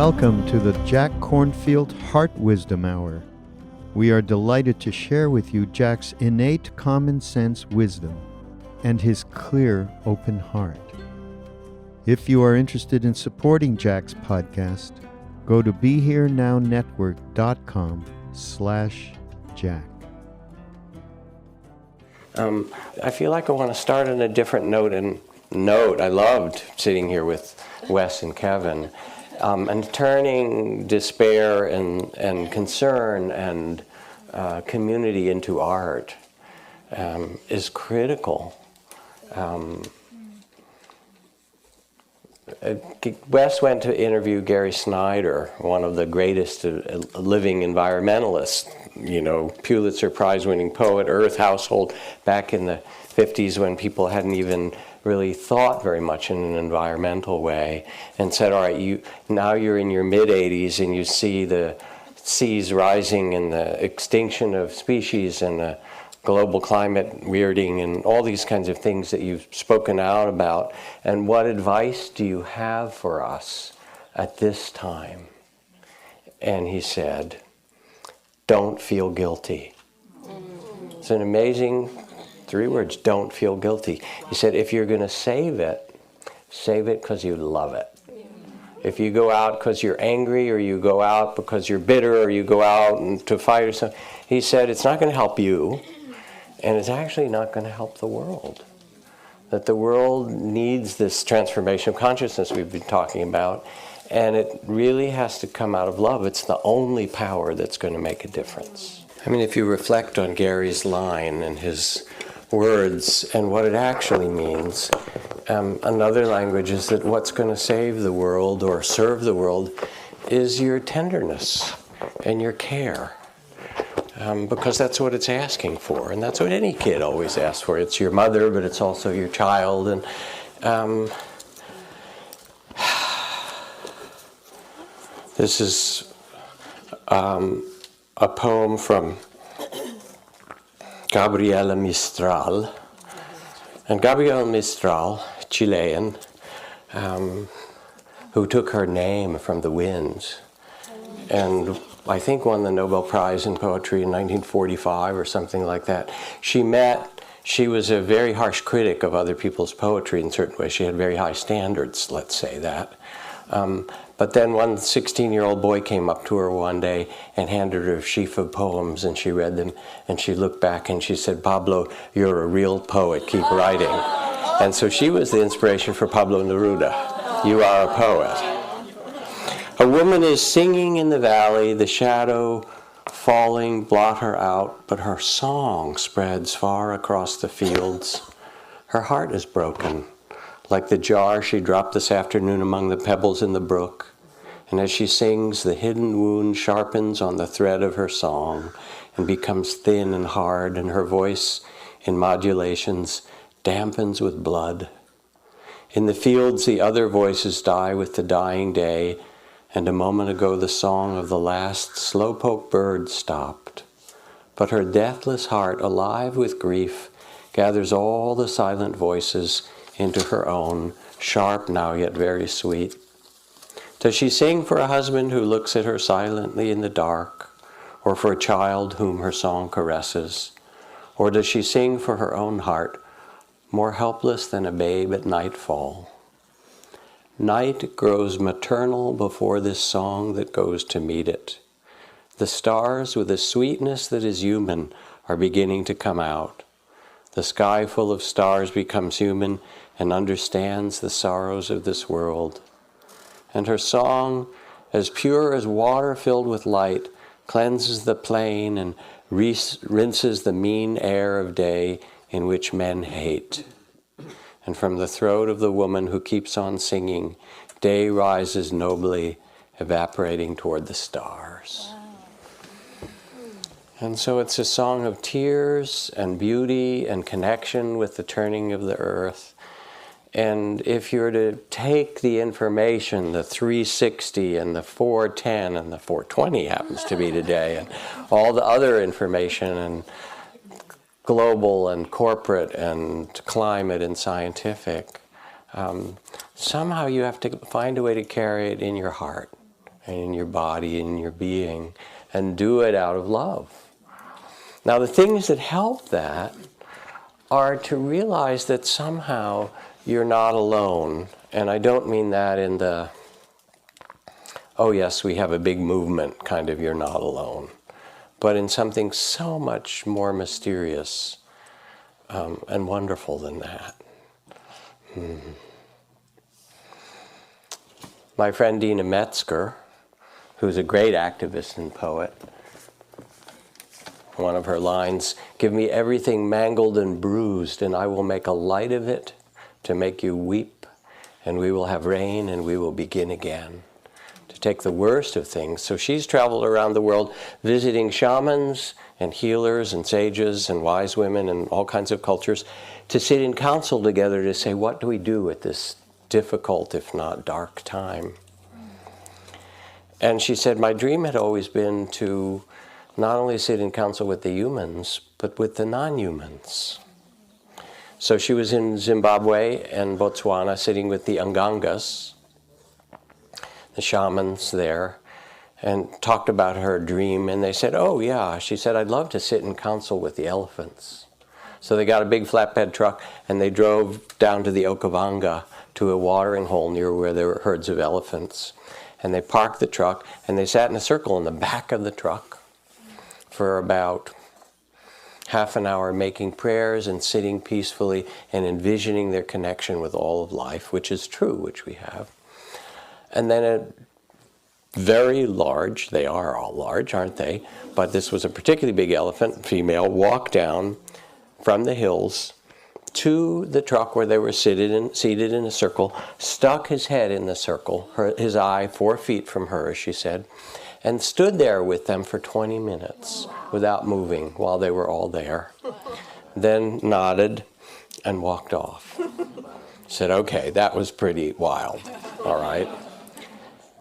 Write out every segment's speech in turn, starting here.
Welcome to the Jack Kornfield Heart Wisdom Hour. We are delighted to share with you Jack's innate common sense wisdom and his clear, open heart. If you are interested in supporting Jack's podcast, go to BeHereNowNetwork.com/Jack. I feel like I want to start on a different note. I loved sitting here with Wes and Kevin. And turning despair and concern and community into art is critical. Wes went to interview Gary Snyder, one of the greatest living environmentalists, Pulitzer Prize-winning poet, Earth Household, back in the 50s when people hadn't even really thought very much in an environmental way, and said, all right, now you're in your mid-80s and you see the seas rising and the extinction of species and the global climate weirding and all these kinds of things that you've spoken out about, and what advice do you have for us at this time? And he said, don't feel guilty. It's an amazing 3 words, don't feel guilty. He said, if you're going to save it because you love it. If you go out because you're angry, or you go out because you're bitter, or you go out to fight or something, he said, it's not going to help you, and it's actually not going to help the world. That the world needs this transformation of consciousness we've been talking about, and it really has to come out of love. It's the only power that's going to make a difference. I mean, if you reflect on Gary's line and his words and what it actually means. Another language is that what's going to save the world or serve the world is your tenderness and your care, because that's what it's asking for, and that's what any kid always asks for. It's your mother, but it's also your child. And this is a poem from Gabriela Mistral. And Gabriela Mistral, Chilean, who took her name from the winds, and I think won the Nobel Prize in Poetry in 1945 or something like that. She was a very harsh critic of other people's poetry in certain ways. She had very high standards, let's say that. But then one 16-year-old boy came up to her one day and handed her a sheaf of poems, and she read them, and she looked back and she said, Pablo, you're a real poet, keep writing. And so she was the inspiration for Pablo Neruda. You are a poet. A woman is singing in the valley, the shadow falling blot her out, but her song spreads far across the fields. Her heart is broken, like the jar she dropped this afternoon among the pebbles in the brook. And as she sings, the hidden wound sharpens on the thread of her song and becomes thin and hard, and her voice, in modulations, dampens with blood. In the fields, the other voices die with the dying day, and a moment ago the song of the last slowpoke bird stopped. But her deathless heart, alive with grief, gathers all the silent voices into her own, sharp now yet very sweet. Does she sing for a husband who looks at her silently in the dark, or for a child whom her song caresses? Or does she sing for her own heart, more helpless than a babe at nightfall? Night grows maternal before this song that goes to meet it. The stars, with a sweetness that is human, are beginning to come out. The sky full of stars becomes human and understands the sorrows of this world. And her song, as pure as water filled with light, cleanses the plain and rinses the mean air of day in which men hate. And from the throat of the woman who keeps on singing, day rises nobly, evaporating toward the stars. And so it's a song of tears and beauty and connection with the turning of the earth. And if you're to take the information, the 360 and the 410 and the 420 happens to be today, and all the other information, and global and corporate and climate and scientific, somehow you have to find a way to carry it in your heart and in your body and in your being, and do it out of love. Now the things that help that are to realize that somehow you're not alone. And I don't mean that in the, oh yes, we have a big movement kind of you're not alone, but in something so much more mysterious and wonderful than that. My friend Dina Metzger, who's a great activist and poet, one of her lines, "Give me everything mangled and bruised, and I will make a light of it to make you weep, and we will have rain, and we will begin again." To take the worst of things. So she's traveled around the world visiting shamans and healers and sages and wise women and all kinds of cultures to sit in council together to say, what do we do at this difficult, if not dark time? And she said, my dream had always been to not only sit in council with the humans, but with the non-humans. So she was in Zimbabwe and Botswana sitting with the Ngangas, the shamans there, and talked about her dream. And they said, oh yeah, she said, I'd love to sit in council with the elephants. So they got a big flatbed truck and they drove down to the Okavango to a watering hole near where there were herds of elephants. And they parked the truck and they sat in a circle in the back of the truck for about half an hour making prayers and sitting peacefully and envisioning their connection with all of life, which is true, which we have. And then a very large, they are all large, aren't they? But this was a particularly big elephant, female, walked down from the hills to the truck where they were seated in a circle, stuck his head in the circle, his eye 4 feet from her, as she said, and stood there with them for 20 minutes without moving while they were all there. Then nodded and walked off. Said, okay, that was pretty wild, all right.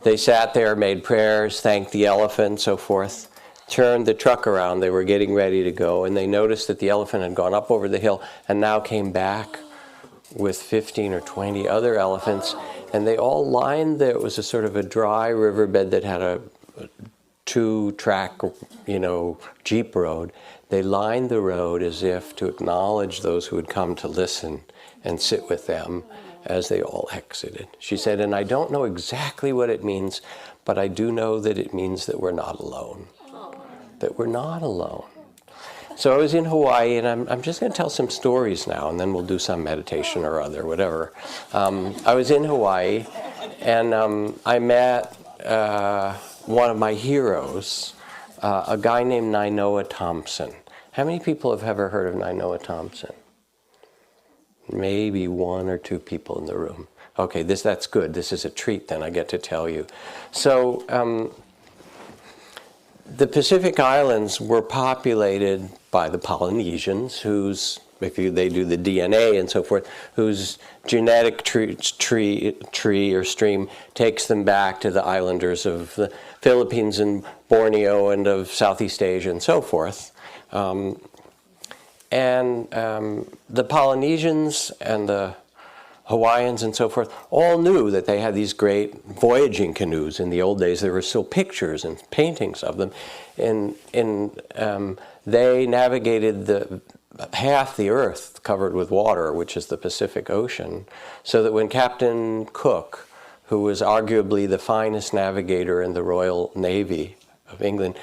They sat there, made prayers, thanked the elephant, so forth, turned the truck around. They were getting ready to go, and they noticed that the elephant had gone up over the hill and now came back with 15 or 20 other elephants, and they all lined there. It was a sort of a dry riverbed that had a 2-track, Jeep road. They lined the road as if to acknowledge those who had come to listen and sit with them as they all exited. She said, and I don't know exactly what it means, but I do know that it means that we're not alone. That we're not alone. So I was in Hawaii, and I'm just going to tell some stories now, and then we'll do some meditation or other, whatever. I was in Hawaii, and I met one of my heroes, a guy named Nainoa Thompson. How many people have ever heard of Nainoa Thompson? Maybe 1 or 2 people in the room. Okay, that's good. This is a treat then, I get to tell you. So the Pacific Islands were populated by the Polynesians, whose, they do the DNA and so forth, whose genetic tree or stream takes them back to the islanders of the Philippines and Borneo and of Southeast Asia and so forth. The Polynesians and the Hawaiians and so forth all knew that they had these great voyaging canoes. In the old days, there were still pictures and paintings of them. They navigated half the earth covered with water, which is the Pacific Ocean, so that when Captain Cook, who was arguably the finest navigator in the Royal Navy of England,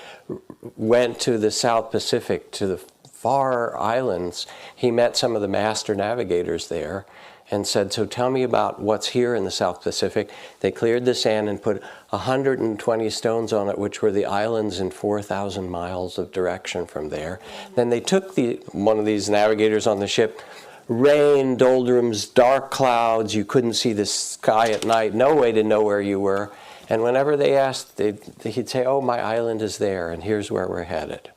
went to the South Pacific, to the far islands, he met some of the master navigators there and said, so tell me about what's here in the South Pacific. They cleared the sand and put 120 stones on it, which were the islands in 4,000 miles of direction from there. Then they took one of these navigators on the ship, rain, doldrums, dark clouds, you couldn't see the sky at night, no way to know where you were. And whenever they asked, he'd say, oh, my island is there, and here's where we're headed.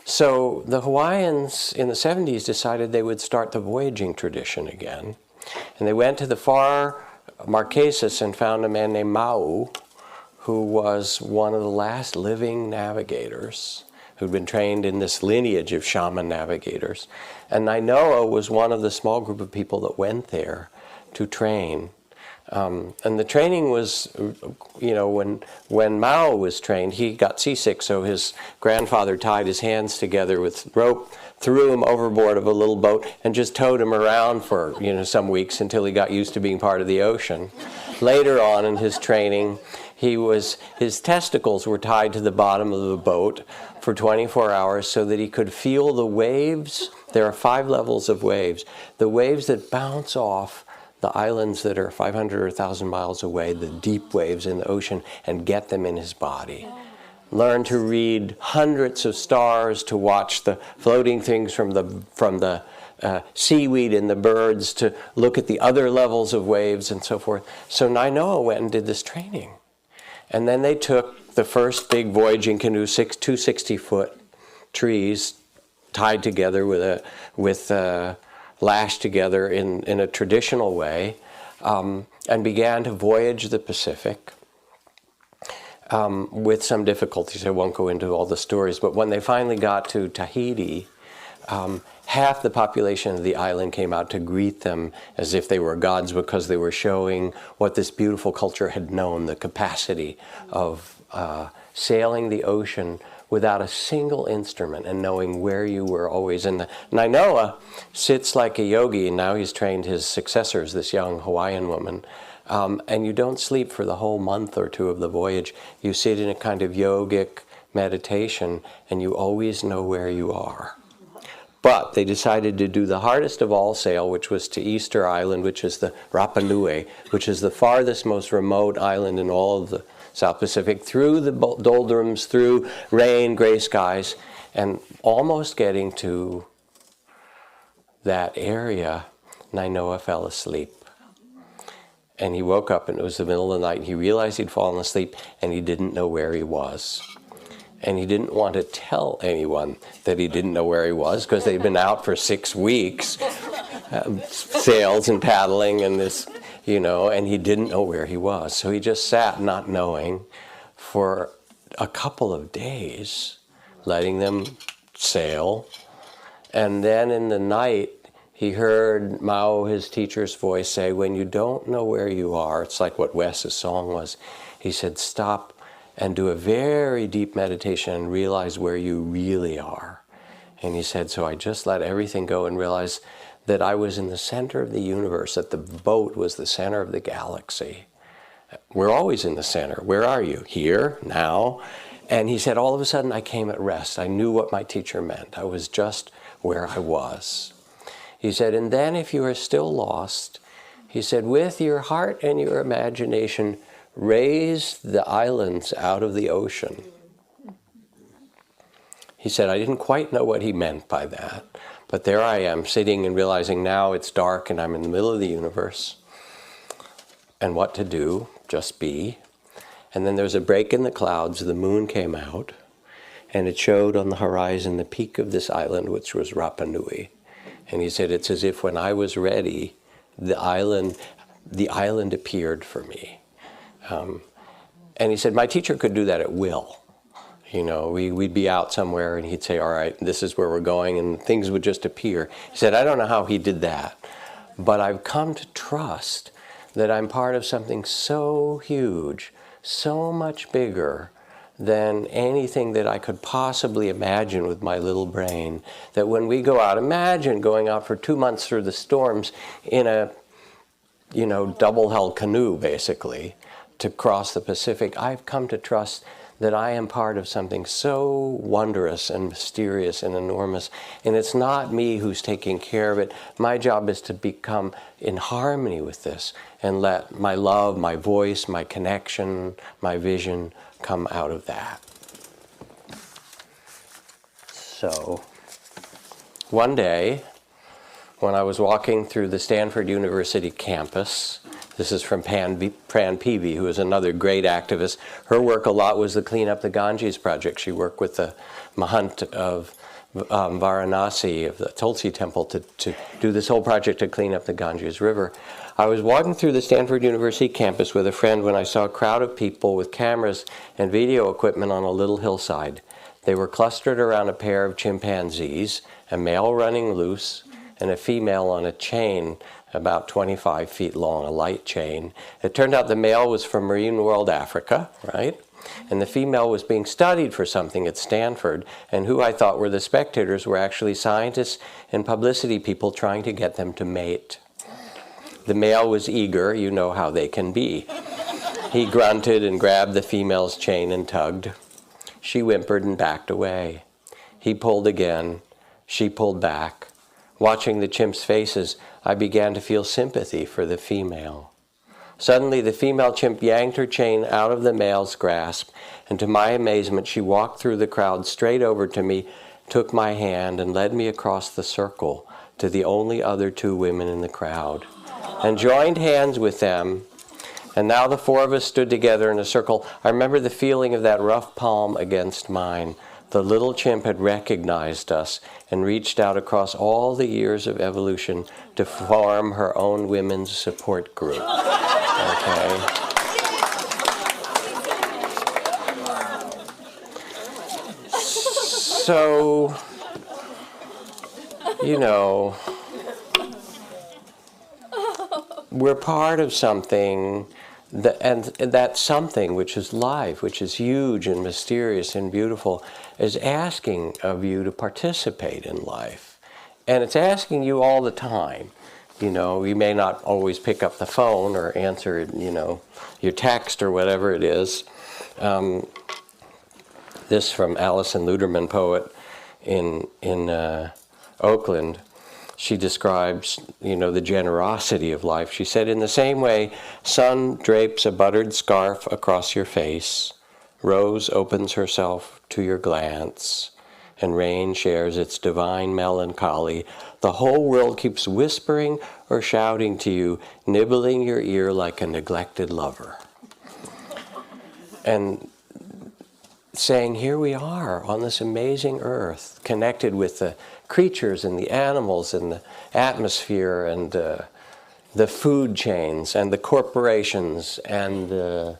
So the Hawaiians in the 70s decided they would start the voyaging tradition again. And they went to the far Marquesas and found a man named Mau, who was one of the last living navigators, who'd been trained in this lineage of shaman navigators. And Nainoa was one of the small group of people that went there to train And the training was, when Mao was trained, he got seasick, so his grandfather tied his hands together with rope, threw him overboard of a little boat, and just towed him around for, some weeks until he got used to being part of the ocean. Later on in his training, his testicles were tied to the bottom of the boat for 24 hours so that he could feel the waves. There are 5 levels of waves. The waves that bounce off the islands that are 500 or 1,000 miles away, the deep waves in the ocean, and get them in his body. Learn to read hundreds of stars, to watch the floating things from the seaweed and the birds, to look at the other levels of waves and so forth. So Nainoa went and did this training. And then they took the first big voyaging canoe, 2 60-foot trees tied together lashed together in a traditional way, and began to voyage the Pacific with some difficulties. I won't go into all the stories, but when they finally got to Tahiti, half the population of the island came out to greet them as if they were gods, because they were showing what this beautiful culture had known, the capacity of sailing the ocean without a single instrument and knowing where you were always. And Nainoa sits like a yogi, and now he's trained his successors, this young Hawaiian woman. And you don't sleep for the whole month or 2 of the voyage. You sit in a kind of yogic meditation, and you always know where you are. But they decided to do the hardest of all sail, which was to Easter Island, which is the Rapa Nui, which is the farthest, most remote island in all of the South Pacific, through the doldrums, through rain, gray skies, and almost getting to that area, Nainoa fell asleep. And he woke up, and it was the middle of the night, and he realized he'd fallen asleep, and he didn't know where he was. And he didn't want to tell anyone that he didn't know where he was, because they'd been out for 6 weeks, sails and paddling and this, and he didn't know where he was. So he just sat not knowing for a couple of days, letting them sail. And then in the night, he heard Mao, his teacher's voice, say, when you don't know where you are, it's like what Wes's song was. He said, stop and do a very deep meditation and realize where you really are. And he said, so I just let everything go and realized that I was in the center of the universe, that the boat was the center of the galaxy. We're always in the center. Where are you? Here, now. And he said, all of a sudden I came at rest. I knew what my teacher meant. I was just where I was. He said, and then if you are still lost, he said, with your heart and your imagination, raise the islands out of the ocean. He said, I didn't quite know what he meant by that, but there I am, sitting and realizing now it's dark and I'm in the middle of the universe. And what to do, just be. And then there's a break in the clouds, the moon came out, and it showed on the horizon the peak of this island, which was Rapa Nui. And he said, it's as if when I was ready, the island appeared for me. And he said, my teacher could do that at will. We'd be out somewhere and he'd say, all right, this is where we're going, and things would just appear. He said, I don't know how he did that, but I've come to trust that I'm part of something so huge, so much bigger than anything that I could possibly imagine with my little brain, that when we go out, imagine going out for 2 months through the storms in a, double-hulled canoe, basically, to cross the Pacific. I've come to trust that I am part of something so wondrous and mysterious and enormous. And it's not me who's taking care of it. My job is to become in harmony with this and let my love, my voice, my connection, my vision come out of that. So, one day, when I was walking through the Stanford University campus, this is from Pran Peavy, who is another great activist. Her work a lot was the Clean Up the Ganges project. She worked with the Mahant of Varanasi, of the Tulsi temple, to do this whole project to clean up the Ganges River. I was walking through the Stanford University campus with a friend when I saw a crowd of people with cameras and video equipment on a little hillside. They were clustered around a pair of chimpanzees, a male running loose, and a female on a chain about 25 feet long, a light chain. It turned out the male was from Marine World Africa, right? And the female was being studied for something at Stanford, and who I thought were the spectators were actually scientists and publicity people trying to get them to mate. The male was eager, you know how they can be. He grunted and grabbed the female's chain and tugged. She whimpered and backed away. He pulled again. She pulled back. Watching the chimps' faces, I began to feel sympathy for the female. Suddenly, the female chimp yanked her chain out of the male's grasp, and to my amazement, she walked through the crowd straight over to me, took my hand, and led me across the circle to the only other two women in the crowd, and joined hands with them. And now the four of us stood together in a circle. I remember the feeling of that rough palm against mine. The little chimp had recognized us and reached out across all the years of evolution to form her own women's support group. Okay? So, you know, we're part of something, and that something, which is life, which is huge and mysterious and beautiful, is asking of you to participate in life. And it's asking you all the time. You know, you may not always pick up the phone or answer, you know, your text or whatever it is. This from Alison Luderman, poet in Oakland. She describes, you know, the generosity of life. She said, in the same way, sun drapes a buttered scarf across your face, rose opens herself to your glance, and rain shares its divine melancholy. The whole world keeps whispering or shouting to you, nibbling your ear like a neglected lover. And saying, here we are on this amazing earth, connected with the creatures and the animals and the atmosphere and the food chains and the corporations. And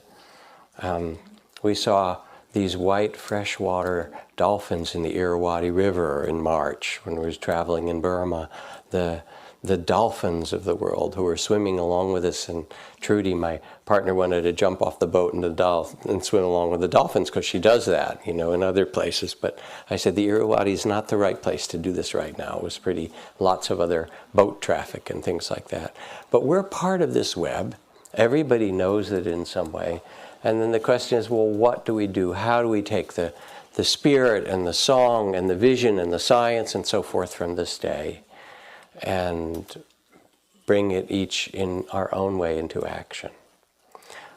we saw these white freshwater dolphins in the Irrawaddy River in March when we were traveling in Burma. The dolphins of the world who were swimming along with us, and Trudy, my partner, wanted to jump off the boat and swim along with the dolphins because she does that, you know, in other places. But I said the Irrawaddy is not the right place to do this right now. It was lots of other boat traffic and things like that. But we're part of this web. Everybody knows it in some way. And then the question is, well, what do we do? How do we take the spirit and the song and the vision and the science and so forth from this day and bring it each in our own way into action?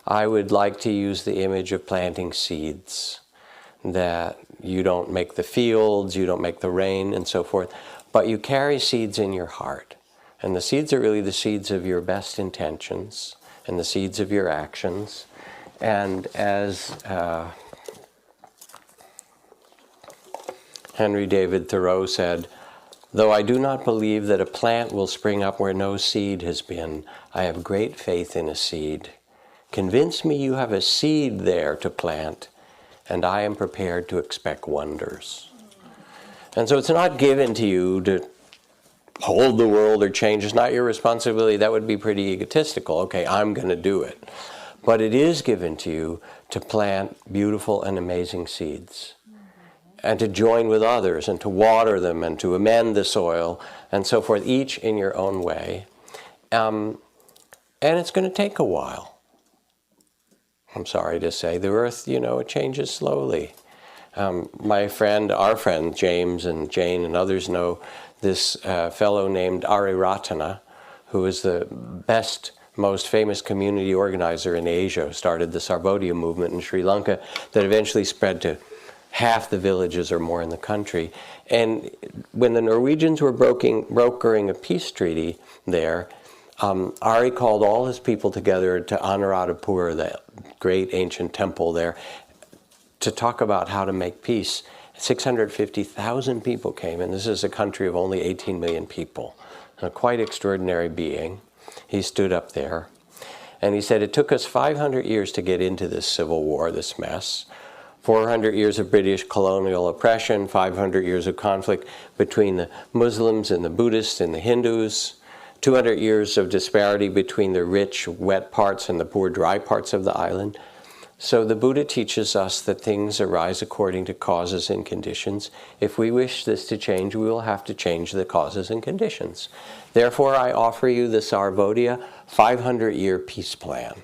I would like to use the image of planting seeds, that you don't make the fields, you don't make the rain and so forth, but you carry seeds in your heart. And the seeds are really the seeds of your best intentions and the seeds of your actions. And as Henry David Thoreau said, though I do not believe that a plant will spring up where no seed has been, I have great faith in a seed. Convince me you have a seed there to plant, and I am prepared to expect wonders. And so it's not given to you to hold the world or change. It's not your responsibility. That would be pretty egotistical. Okay, I'm going to do it. But it is given to you to plant beautiful and amazing seeds, and to join with others, and to water them, and to amend the soil, and so forth, each in your own way. And it's going to take a while. I'm sorry to say, the earth, you know, it changes slowly. Our friend, James and Jane and others know this fellow named Ariyaratne, who is the best, most famous community organizer in Asia, who started the Sarvodaya movement in Sri Lanka that eventually spread to half the villages or more in the country. And when the Norwegians were brokering a peace treaty there, Ari called all his people together to Anuradhapura, the great ancient temple there, to talk about how to make peace. 650,000 people came, and this is a country of only 18 million people. A quite extraordinary being. He stood up there, and he said, it took us 500 years to get into this civil war, this mess. 400 years of British colonial oppression, 500 years of conflict between the Muslims and the Buddhists and the Hindus, 200 years of disparity between the rich, wet parts and the poor, dry parts of the island. So the Buddha teaches us that things arise according to causes and conditions. If we wish this to change, we will have to change the causes and conditions. Therefore, I offer you the Sarvodaya 500-year peace plan,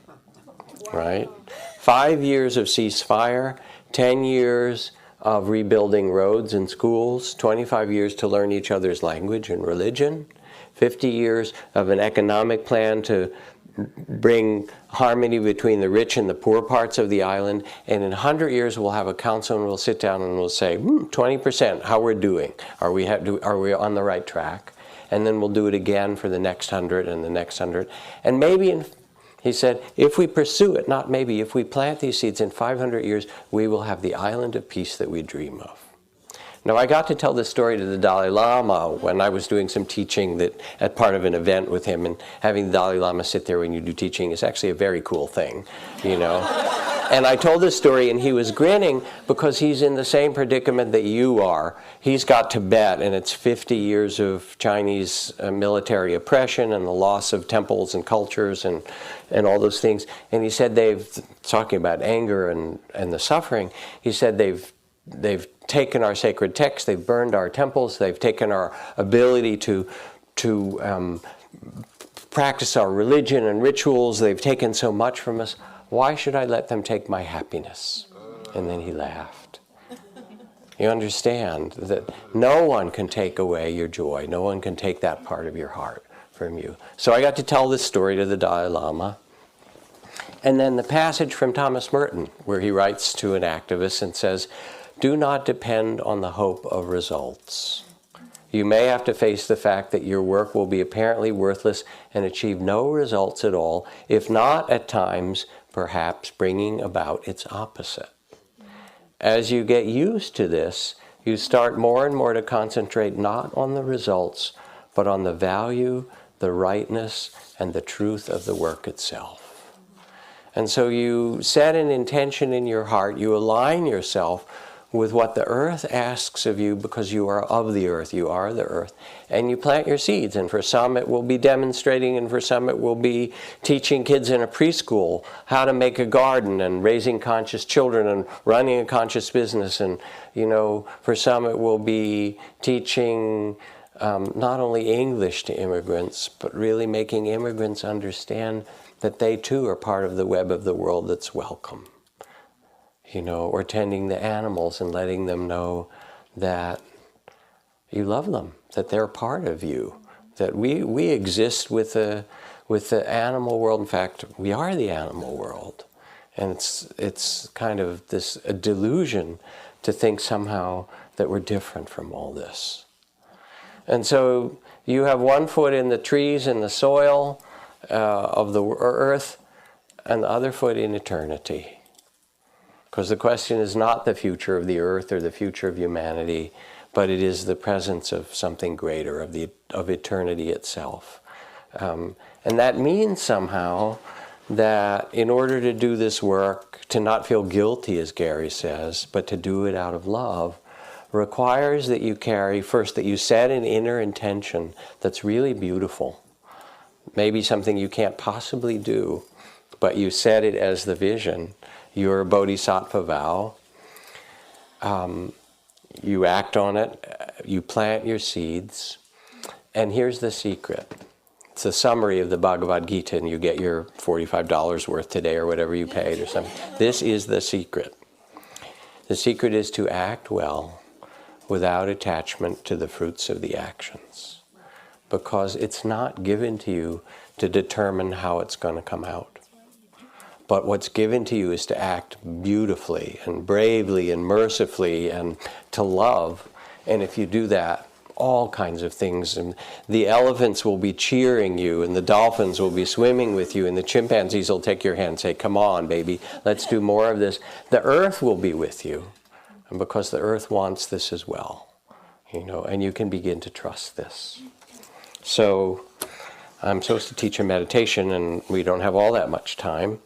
right? 5 years of ceasefire, 10 years of rebuilding roads and schools, 25 years to learn each other's language and religion, 50 years of an economic plan to bring harmony between the rich and the poor parts of the island, and in 100 years we'll have a council and we'll sit down and we'll say, 20%, how we're doing. Are we on the right track? And then we'll do it again for the next 100 and the next 100. And maybe, he said, if we pursue it, not maybe, if we plant these seeds in 500 years, we will have the island of peace that we dream of. Now, I got to tell this story to the Dalai Lama when I was doing some teaching at part of an event with him, and having the Dalai Lama sit there when you do teaching is actually a very cool thing, you know. And I told this story, and he was grinning because he's in the same predicament that you are. He's got Tibet, and it's 50 years of Chinese military oppression and the loss of temples and cultures and all those things. And he said talking about anger and the suffering, he said they've taken our sacred texts, they've burned our temples, they've taken our ability to practice our religion and rituals, they've taken so much from us. Why should I let them take my happiness? And then he laughed. You understand that no one can take away your joy, no one can take that part of your heart from you. So I got to tell this story to the Dalai Lama. And then the passage from Thomas Merton, where he writes to an activist and says, do not depend on the hope of results. You may have to face the fact that your work will be apparently worthless and achieve no results at all, if not at times, perhaps bringing about its opposite. As you get used to this, you start more and more to concentrate not on the results, but on the value, the rightness, and the truth of the work itself. And so you set an intention in your heart, you align yourself with what the earth asks of you, because you are of the earth, you are the earth, and you plant your seeds. And for some it will be demonstrating, and for some it will be teaching kids in a preschool how to make a garden, and raising conscious children, and running a conscious business. And for some it will be teaching not only English to immigrants, but really making immigrants understand that they too are part of the web of the world that's welcome. Or tending the animals and letting them know that you love them, that they're part of you, that we exist with the animal world. In fact, we are the animal world. And it's kind of a delusion to think somehow that we're different from all this. And so you have one foot in the trees and the soil of the earth, and the other foot in eternity. Because the question is not the future of the earth or the future of humanity, but it is the presence of something greater, of eternity itself. And that means somehow that in order to do this work, to not feel guilty, as Gary says, but to do it out of love, requires that you carry, first, that you set an inner intention that's really beautiful. Maybe something you can't possibly do, but you set it as the vision. Your Bodhisattva vow, you act on it, you plant your seeds, and here's the secret. It's a summary of the Bhagavad Gita, and you get your $45 worth today or whatever you paid or something. This is the secret. The secret is to act well without attachment to the fruits of the actions, because it's not given to you to determine how it's going to come out. But what's given to you is to act beautifully and bravely and mercifully and to love. And if you do that, all kinds of things, and the elephants will be cheering you, and the dolphins will be swimming with you, and the chimpanzees will take your hand and say, come on, baby, let's do more of this. The earth will be with you, and because the earth wants this as well, and you can begin to trust this. So I'm supposed to teach a meditation, and we don't have all that much time.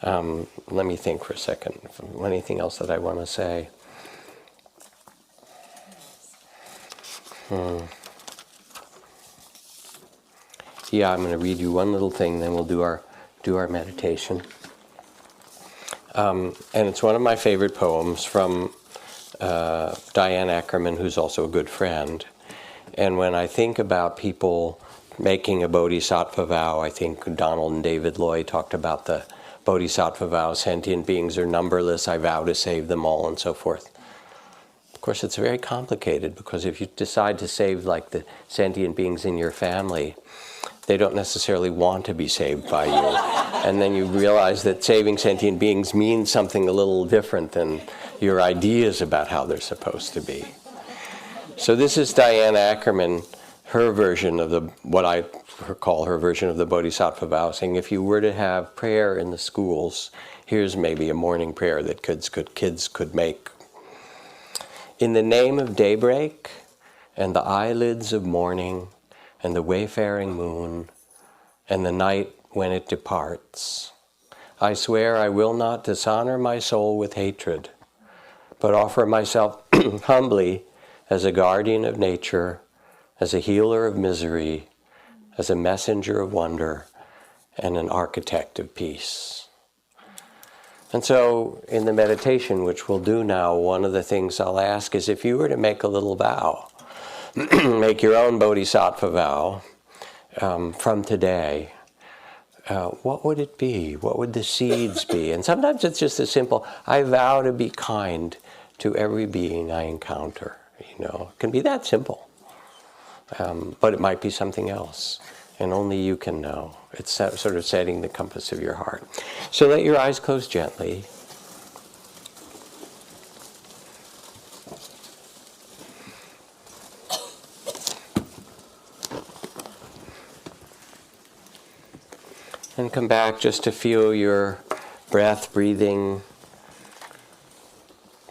Let me think for a second. Anything else that I want to say? I'm going to read you one little thing, then we'll do our meditation. And it's one of my favorite poems from Diane Ackerman, who's also a good friend. And when I think about people making a Bodhisattva vow, I think Donald and David Loy talked about the Bodhisattva vow, sentient beings are numberless, I vow to save them all, and so forth. Of course, it's very complicated, because if you decide to save like the sentient beings in your family, they don't necessarily want to be saved by you. And then you realize that saving sentient beings means something a little different than your ideas about how they're supposed to be. So this is Diane Ackerman, her version of what I call her version of the Bodhisattva vow, saying if you were to have prayer in the schools, here's maybe a morning prayer that kids could make. In the name of daybreak, and the eyelids of morning, and the wayfaring moon, and the night when it departs, I swear I will not dishonor my soul with hatred, but offer myself humbly as a guardian of nature, as a healer of misery, as a messenger of wonder, and an architect of peace. And so in the meditation, which we'll do now, one of the things I'll ask is if you were to make a little vow, make your own Bodhisattva vow from today, what would it be? What would the seeds be? And sometimes it's just as simple, I vow to be kind to every being I encounter. It can be that simple. But it might be something else, and only you can know. It's sort of setting the compass of your heart. So let your eyes close gently. And come back just to feel your breath, breathing.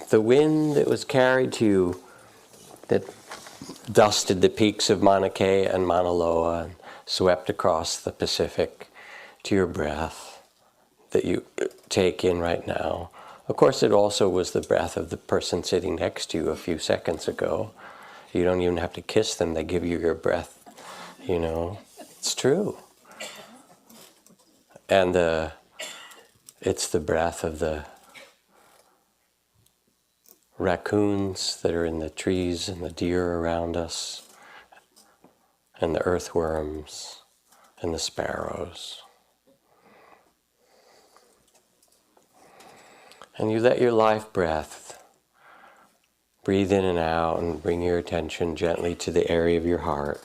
The wind that was carried to you, that dusted the peaks of Mauna Kea and Mauna Loa and swept across the Pacific, to your breath that you take in right now. Of course, it also was the breath of the person sitting next to you a few seconds ago. You don't even have to kiss them. They give you your breath, It's true. And it's the breath of the raccoons that are in the trees and the deer around us, and the earthworms and the sparrows. And you let your life breath breathe in and out, and bring your attention gently to the area of your heart.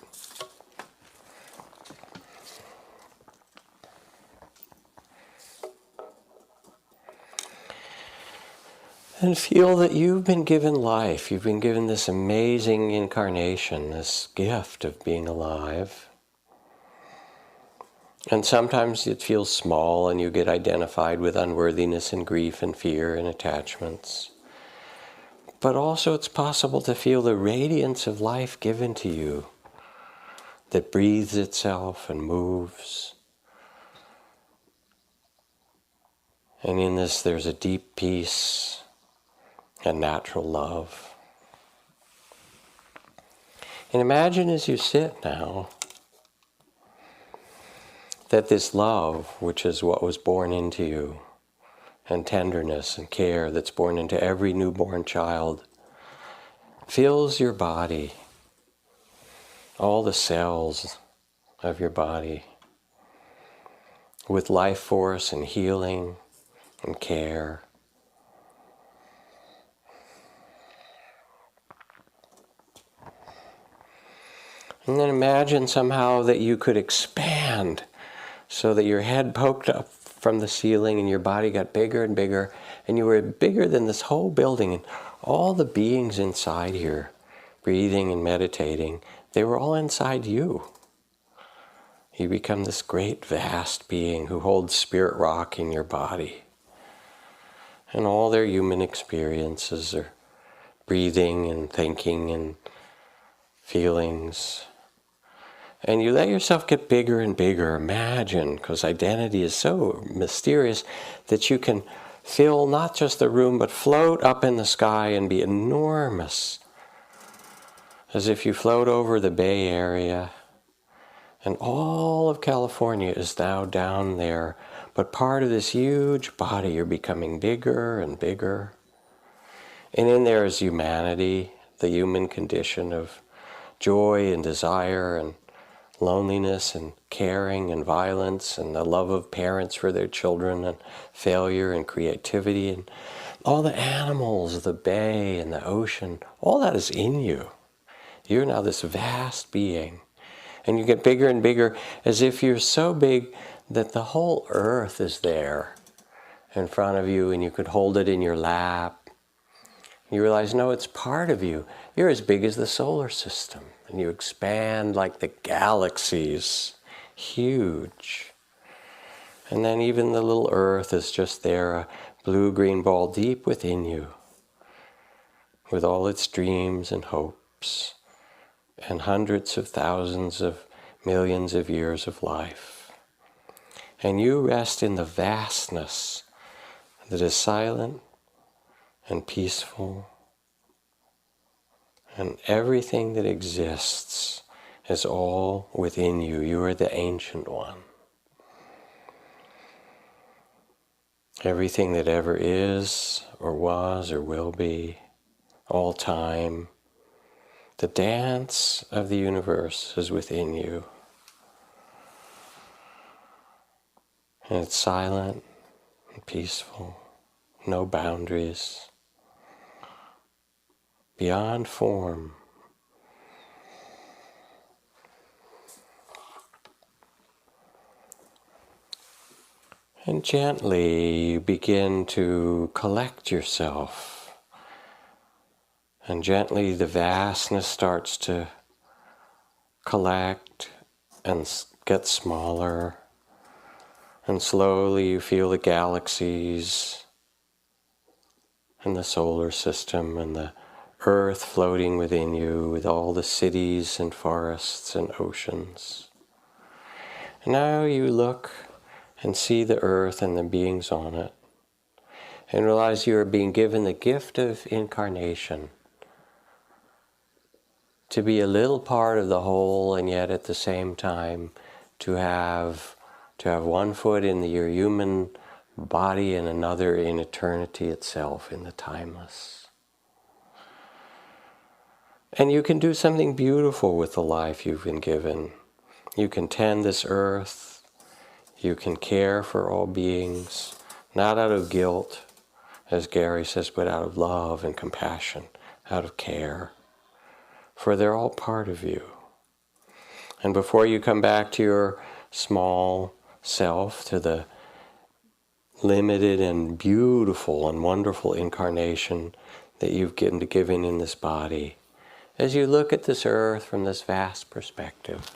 And feel that you've been given life. You've been given this amazing incarnation, this gift of being alive. And sometimes it feels small, and you get identified with unworthiness and grief and fear and attachments. But also it's possible to feel the radiance of life given to you, that breathes itself and moves. And in this there's a deep peace and natural love. And imagine as you sit now that this love, which is what was born into you, and tenderness and care that's born into every newborn child, fills your body, all the cells of your body, with life force and healing and care. And then imagine somehow that you could expand so that your head poked up from the ceiling and your body got bigger and bigger, and you were bigger than this whole building, and all the beings inside here, breathing and meditating, they were all inside you. You become this great vast being who holds spirit rock in your body. And all their human experiences are breathing and thinking and feelings. And you let yourself get bigger and bigger. Imagine, because identity is so mysterious, that you can fill not just the room, but float up in the sky and be enormous. As if you float over the Bay Area, And all of California is now down there, but part of this huge body. You're becoming bigger and bigger. And in there is humanity, the human condition of joy and desire and loneliness and caring and violence and the love of parents for their children and failure and creativity and all the animals, the bay and the ocean, all that is in you. You're now this vast being. And you get bigger and bigger as if you're so big that the whole earth is there in front of you and you could hold it in your lap. You realize, no, it's part of you. You're as big as the solar system. And you expand like the galaxies. Huge. And then even the little earth is just there, a blue-green ball deep within you, with all its dreams and hopes, and hundreds of thousands of millions of years of life. And you rest in the vastness that is silent and peaceful, and everything that exists is all within you. You are the Ancient One. Everything that ever is, or was, or will be, all time, the dance of the universe is within you. And it's silent and peaceful, no boundaries, beyond form. And gently you begin to collect yourself. And gently the vastness starts to collect and get smaller. And slowly you feel the galaxies and the solar system and the earth floating within you with all the cities and forests and oceans. And now you look and see the earth and the beings on it, and realize you are being given the gift of incarnation, to be a little part of the whole, and yet at the same time to have one foot in your human body and another in eternity itself, in the timeless. And you can do something beautiful with the life you've been given. You can tend this earth. You can care for all beings, not out of guilt, as Gary says, but out of love and compassion, out of care. For they're all part of you. And before you come back to your small self, to the limited and beautiful and wonderful incarnation that you've been given in this body, as you look at this earth from this vast perspective,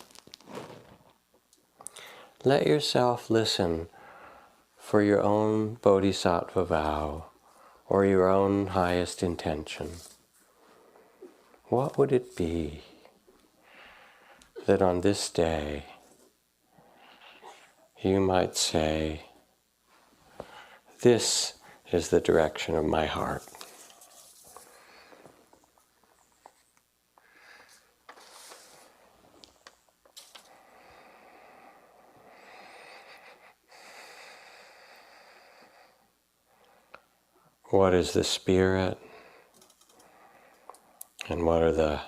let yourself listen for your own Bodhisattva vow or your own highest intention. What would it be that on this day you might say, this is the direction of my heart? What is the spirit, and what are the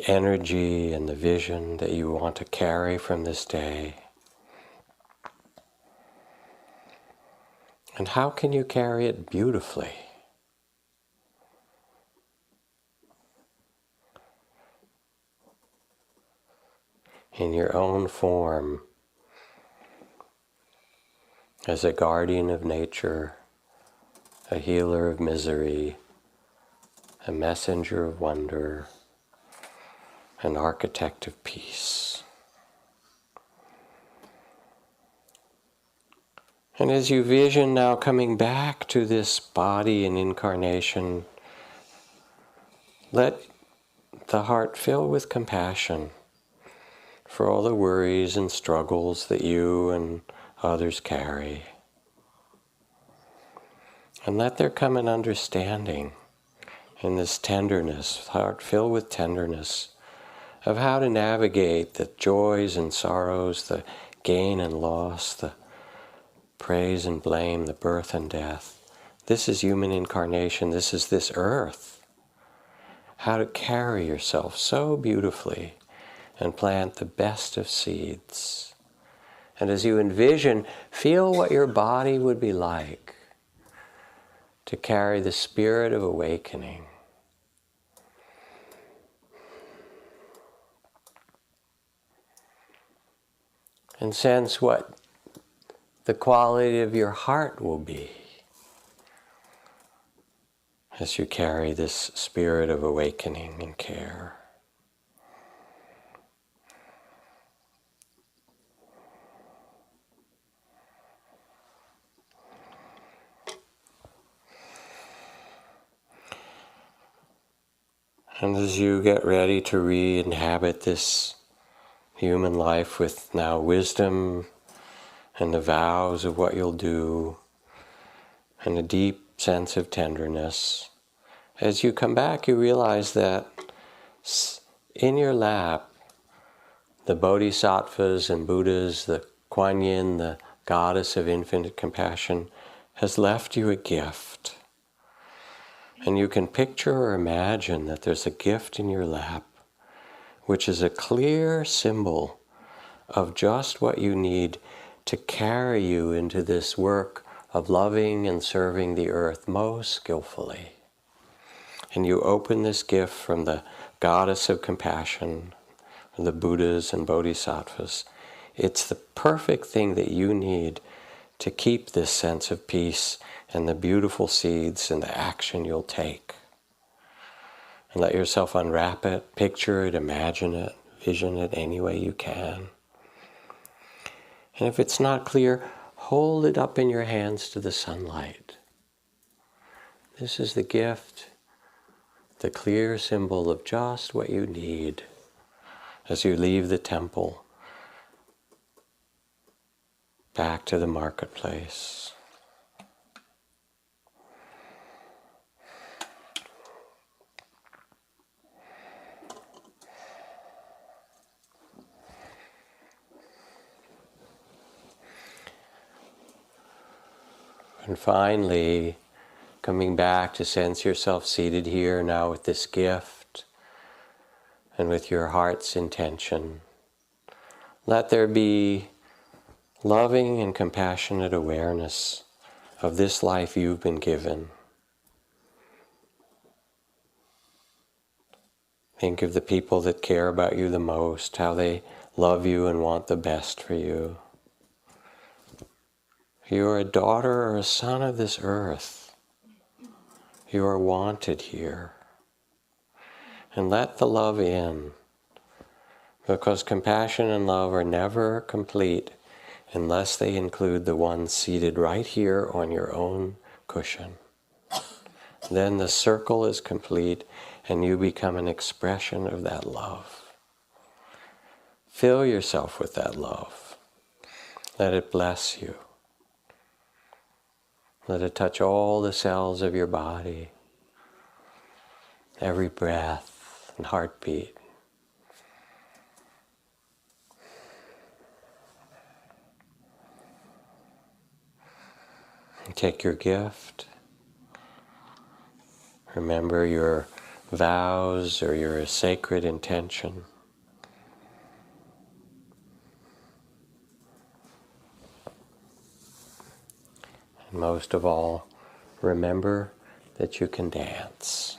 energy and the vision that you want to carry from this day? And how can you carry it beautifully? In your own form, as a guardian of nature, a healer of misery, a messenger of wonder, an architect of peace. And as you vision now coming back to this body and incarnation, let the heart fill with compassion for all the worries and struggles that you and others carry. And let there come an understanding in this tenderness, heart filled with tenderness, of how to navigate the joys and sorrows, the gain and loss, the praise and blame, the birth and death. This is human incarnation. This is this earth. How to carry yourself so beautifully and plant the best of seeds. And as you envision, feel what your body would be like to carry the spirit of awakening. And sense what the quality of your heart will be as you carry this spirit of awakening and care. And as you get ready to re-inhabit this human life with now wisdom and the vows of what you'll do and a deep sense of tenderness, as you come back you realize that in your lap the Bodhisattvas and Buddhas, the Kuan Yin, the goddess of infinite compassion, has left you a gift. And you can picture or imagine that there's a gift in your lap which is a clear symbol of just what you need to carry you into this work of loving and serving the earth most skillfully. And you open this gift from the goddess of compassion, the Buddhas and Bodhisattvas. It's the perfect thing that you need to keep this sense of peace and the beautiful seeds and the action you'll take. And let yourself unwrap it, picture it, imagine it, vision it any way you can. And if it's not clear, hold it up in your hands to the sunlight. This is the gift, the clear symbol of just what you need as you leave the temple back to the marketplace. And finally, coming back to sense yourself seated here now with this gift and with your heart's intention. Let there be loving and compassionate awareness of this life you've been given. Think of the people that care about you the most, how they love you and want the best for you. You are a daughter or a son of this earth. You are wanted here. And let the love in, because compassion and love are never complete unless they include the one seated right here on your own cushion. Then the circle is complete and you become an expression of that love. Fill yourself with that love. Let it bless you. Let it touch all the cells of your body, every breath and heartbeat. And take your gift. Remember your vows or your sacred intention. And most of all, remember that you can dance.